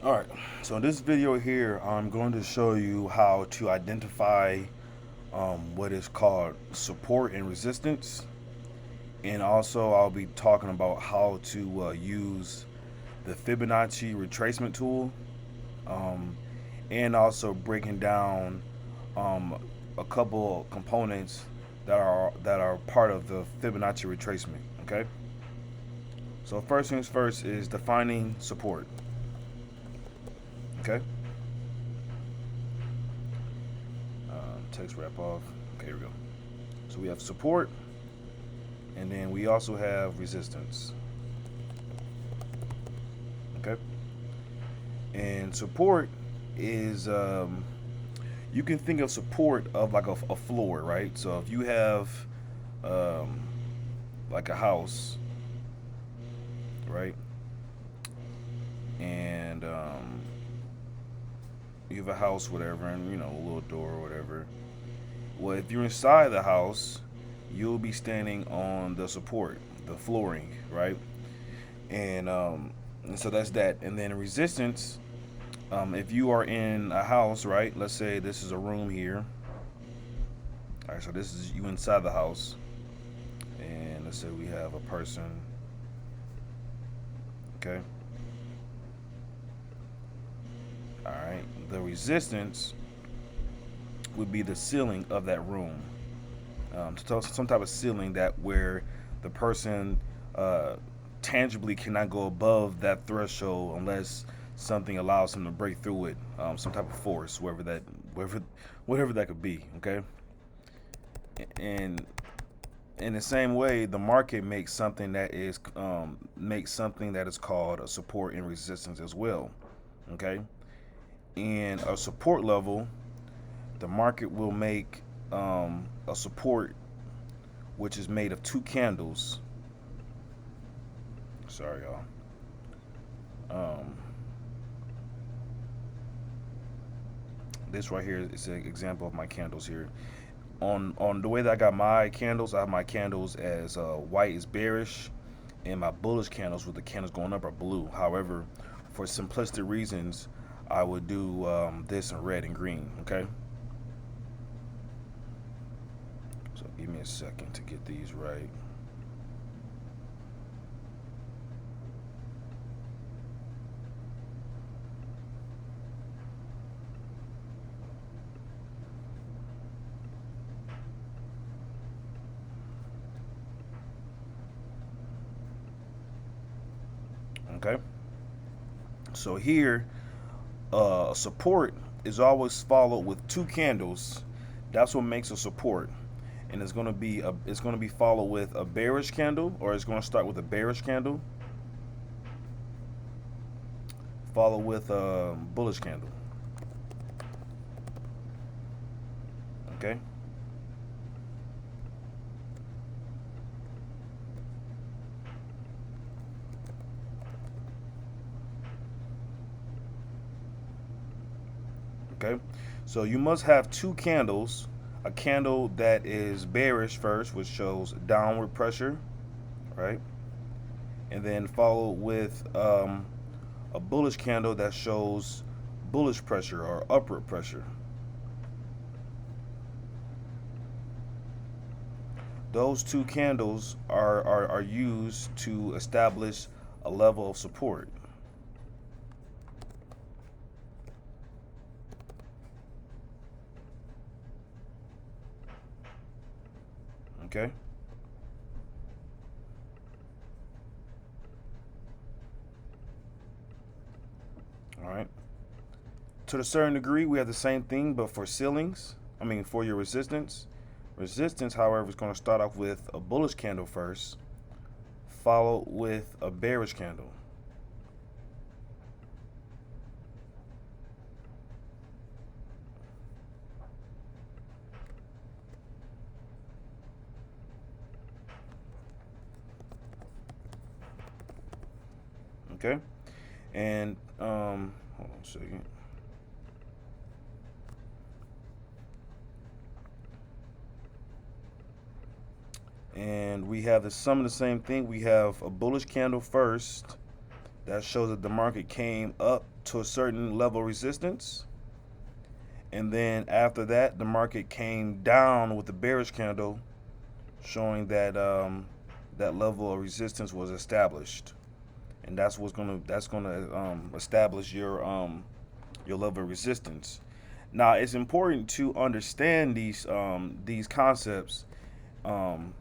Alright, so in this video here, I'm going to show you how to identify what is called support and resistance. And also, I'll be talking about how to use the Fibonacci retracement tool, um, and also breaking down um, a couple components that are part of the Fibonacci retracement. Okay, so first things first is defining support. Okay, text wrap off. Okay, here we go. So we have support, and then we also have resistance. Okay, and support is you can think of support of like a floor, right? So if you have um, like a house, right, and you have a house, whatever, and a little door or whatever. Well, if you're inside the house, you'll be standing on the support, the flooring, right? And so that's that. And then resistance, if you are in a house, right? Let's say this is a room here. All right, so this is you inside the house, and let's say we have a person. Okay. All right. The resistance would be the ceiling of that room. Some type of ceiling that where the person uh, tangibly cannot go above that threshold unless something allows him to break through it. Some type of force, wherever, whatever that could be. Okay, and in the same way, the market makes something that is called a support and resistance as well. Okay, and a support level, the market will make a support which is made of two candles. Sorry, y'all. This right here is an example of my candles here. On the way that I got my candles, I have my candles as white is bearish, and my bullish candles with the candles going up are blue. However, for simplistic reasons, I would do this in red and green. Okay. So give me a second to get these right. Okay. So here, support is always followed with two candles. That's what makes a support, and it's going to be followed with a bearish candle, or it's going to start with a bearish candle, followed with a bullish candle. Okay. Okay. So you must have two candles. A candle that is bearish first, which shows downward pressure, right? And then followed with a bullish candle that shows bullish pressure or upward pressure. Those two candles are used to establish a level of support. Okay. All right. To a certain degree, we have the same thing, but for ceilings, for your resistance. Resistance, however, is going to start off with a bullish candle first, followed with a bearish candle. Okay. And hold on a second. And we have some of the same thing. We have a bullish candle first, That shows that the market came up to a certain level of resistance, and then after that the market came down with the bearish candle, showing that that level of resistance was established, and that's gonna establish your level of resistance. Now it's important to understand these concepts, um,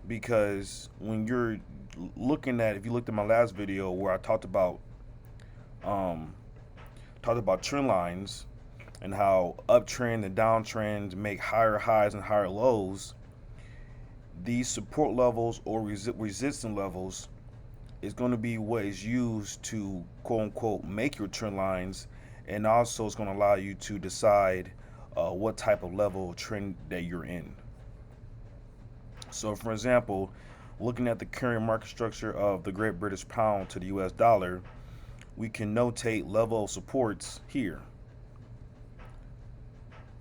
because when you're looking at, if you looked at my last video where I um, talked about trend lines and how uptrend and downtrend make higher highs and higher lows, these support levels or resistance levels is going to be what is used to quote unquote make your trend lines, and also it's going to allow you to decide what type of level trend that you're in. So for example, looking at the current market structure of the Great British Pound to the US dollar, we can notate level of supports here.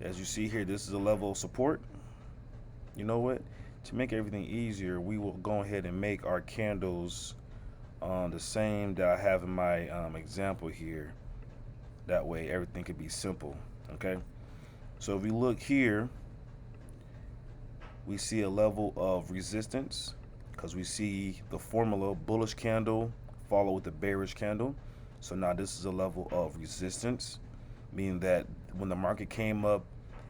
As you see here, this is a level of support. You know what? To make everything easier, we will go ahead and make our candles the same that I have in my example here. That way everything could be simple. Okay, so if we look here, we see a level of resistance because we see the formula bullish candle follow with the bearish candle. So now this is a level of resistance, meaning that when the market came up,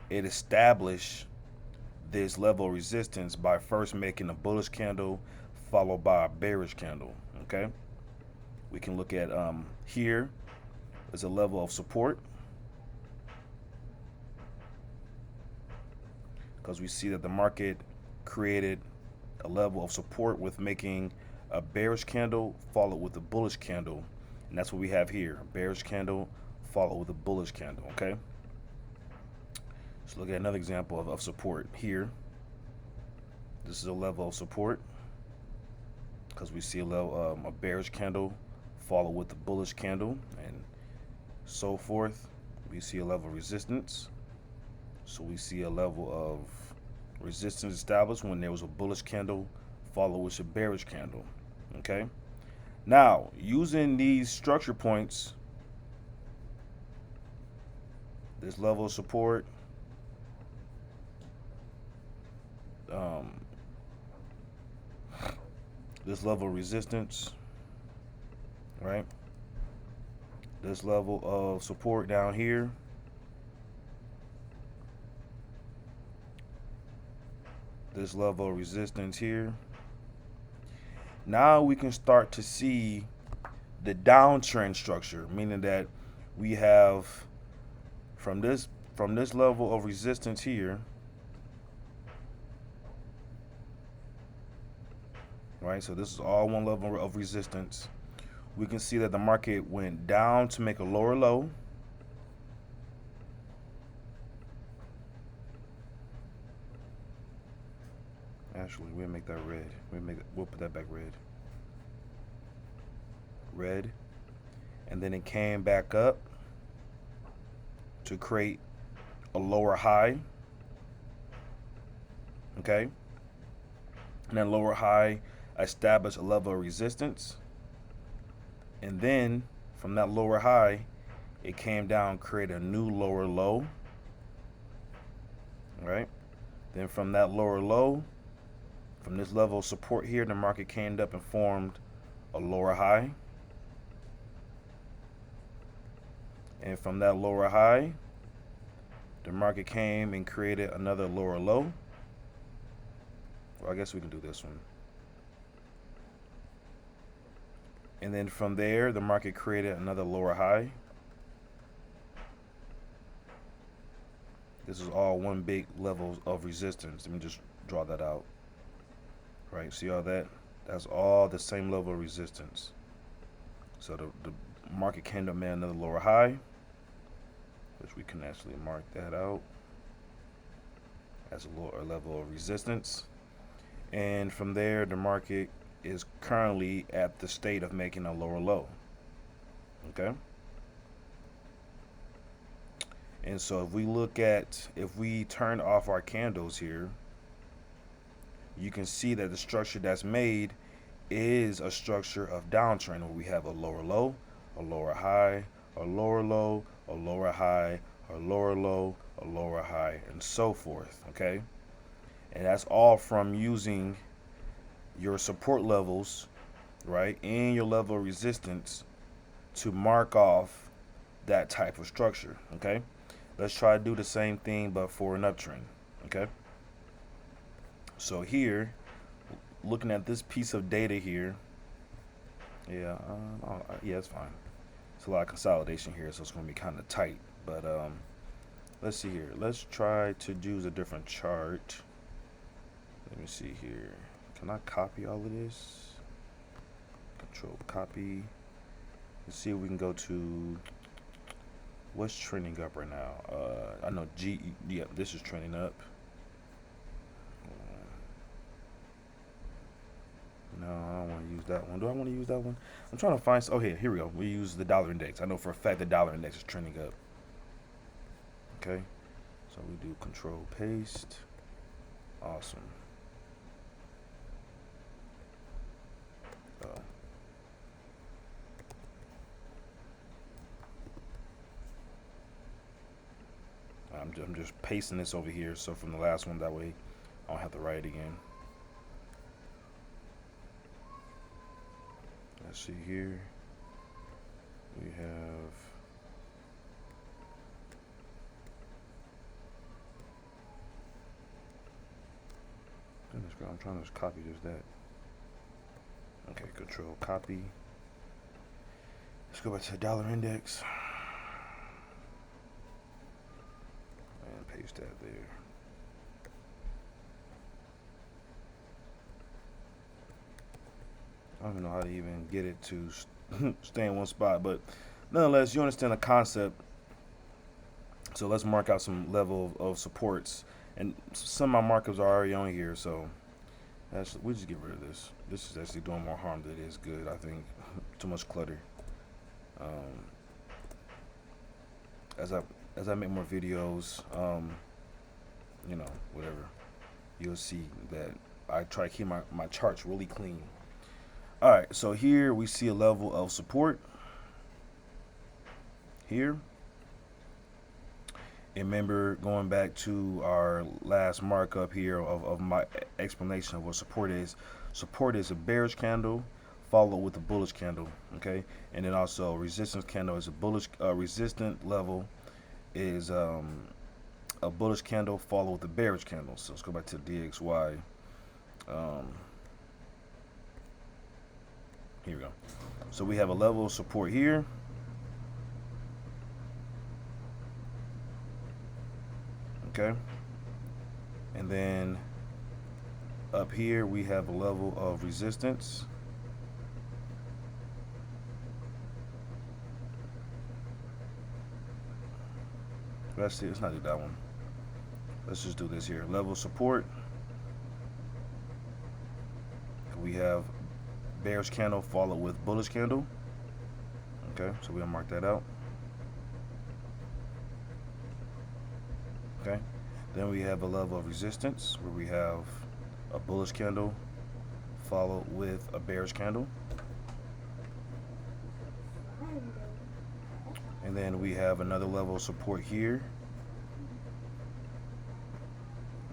it established this level of resistance by first making a bullish candle followed by a bearish candle. Okay, we can look at here is a level of support because we see that the market created a level of support with making a bearish candle followed with a bullish candle, and that's what we have here, a bearish candle followed with a bullish candle. Okay, let's look at another example of support here. This is a level of support because we see a bearish candle followed with a bullish candle, and so forth. We see a level of resistance. So we see a level of resistance established when there was a bullish candle followed with a bearish candle. Okay. Now, using these structure points, this level of support, this level of resistance, right? This level of support down here, this level of resistance here. Now we can start to see the downtrend structure, meaning that we have from this level of resistance here, right? So this is all one level of resistance. We can see that the market went down to make a lower low. Actually, we'll make that red. We'll put that back red. Red. And then it came back up to create a lower high. Okay. And that lower high established a level of resistance. And then from that lower high, it came down, created a new lower low. Right? Then from that lower low, from this level of support here, the market came up and formed a lower high. And from that lower high, the market came and created another lower low. Well, I guess we can do this one. And then from there, the market created another lower high. This is all one big level of resistance. Let me just draw that out. Right, see all that? That's all the same level of resistance. So the market came up and made another lower high, which we can actually mark that out as a lower level of resistance. And from there, the market is currently at the state of making a lower low. Okay. And so if we turn off our candles here, you can see that the structure that's made is a structure of downtrend where we have a lower low, a lower high, a lower low, a lower high, a lower low, a lower high, and so forth. Okay, and that's all from using your support levels, right, and your level of resistance to mark off that type of structure. Okay, let's try to do the same thing but for an uptrend. Okay, so here, looking at this piece of data here, yeah, it's fine. It's a lot of consolidation here, so it's going to be kind of tight. But let's see here. Let's try to use a different chart. Let me see here. Can I copy all of this? Control copy. Let's see if we can go to what's trending up right now. I know yeah, this is trending up. No, I don't want to use that one. Do I want to use that one? I'm trying to find. Oh, here we go. We use the dollar index. I know for a fact the dollar index is trending up. Okay, so we do control paste. Awesome. Oh. I'm just pasting this over here, so from the last one, that way I don't have to write it again. Let's see here. We have goodness, girl, I'm trying to just copy just that. Okay, control copy. Let's go back to the dollar index and paste that there. I don't even know how to even get it to stay in one spot, but nonetheless, you understand the concept. So let's mark out some level of supports, and some of my markups are already on here, so we just get rid of this. This is actually doing more harm than it is good, I think. Too much clutter. As I make more videos, you know, whatever, you'll see that I try to keep my charts really clean. All right, so here we see a level of support here. And remember, going back to our last markup here of my explanation of what support is. Support is a bearish candle followed with a bullish candle, okay? And then also resistance candle is a bullish resistant level is a bullish candle followed with a bearish candle. So let's go back to the DXY. Here we go. So we have a level of support here. Okay. And then up here we have a level of resistance. Let's see, let's not do that one. Let's just do this here. Level of support. We have bearish candle followed with bullish candle. Okay, so we'll mark that out. Okay, then we have a level of resistance where we have a bullish candle followed with a bearish candle. And then we have another level of support here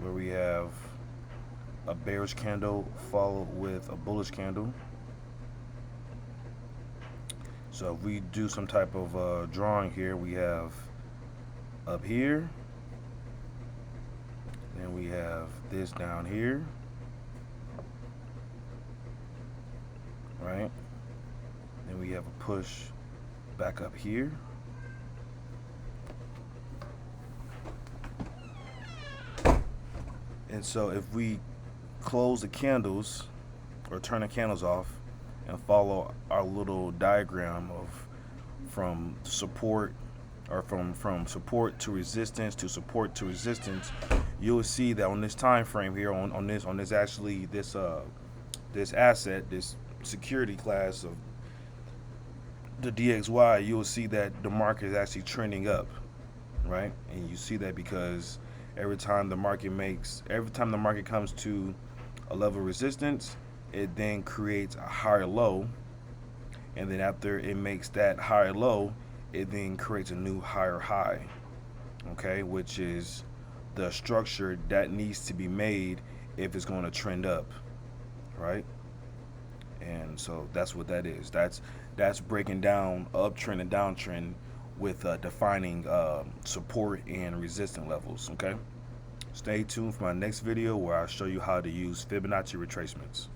where we have a bearish candle followed with a bullish candle. So if we do some type of drawing here, we have up here, then we have this down here, right? Then we have a push back up here. And so if we close the candles or turn the candles off and follow our little diagram of from support or from support to resistance to support to resistance, you'll see that on this time frame here on this asset, this security class of the DXY, you'll see that the market is actually trending up, right? And you see that because every time the market comes to a level of resistance, it then creates a higher low, and then after it makes that higher low, it then creates a new higher high, okay, which is the structure that needs to be made if it's going to trend up, right? And so that's what that is. That's breaking down uptrend and downtrend with defining support and resistance levels. Okay. Stay tuned for my next video where I'll show you how to use Fibonacci retracements.